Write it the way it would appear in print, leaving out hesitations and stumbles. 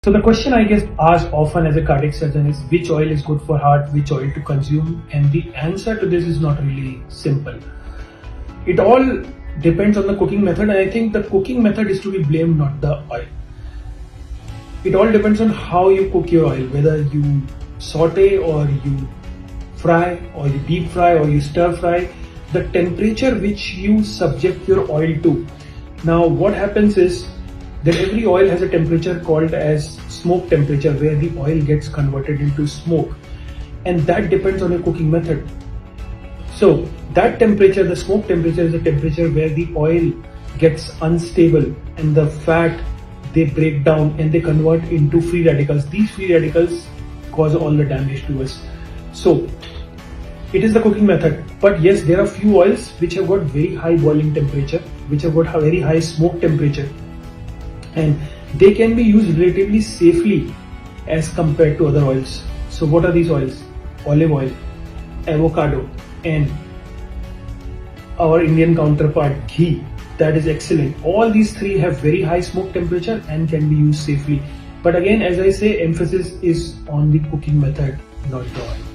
So the question I get asked often as a cardiac surgeon is which oil is good for heart, which oil to consume, and the answer to this is not really simple. It all depends on the cooking method, and I think the cooking method is to be blamed, not the oil. It all depends on how you cook your oil, whether you saute or you fry or you deep fry or you stir fry, the temperature which you subject your oil to. Now what happens is that every oil has a temperature called as smoke temperature, where the oil gets converted into smoke, and that depends on your cooking method. So that temperature, the smoke temperature, is a temperature where the oil gets unstable and the fat, they break down and they convert into free radicals. These free radicals cause all the damage to us. So it is the cooking method. But yes, there are few oils which have got very high boiling temperature, which have got a very high smoke temperature, and they can be used relatively safely as compared to other oils. So what are these oils? Olive oil, avocado, and our Indian counterpart ghee. That is excellent. All these three have very high smoke temperature and can be used safely. But again, as I say, emphasis is on the cooking method, not the oil.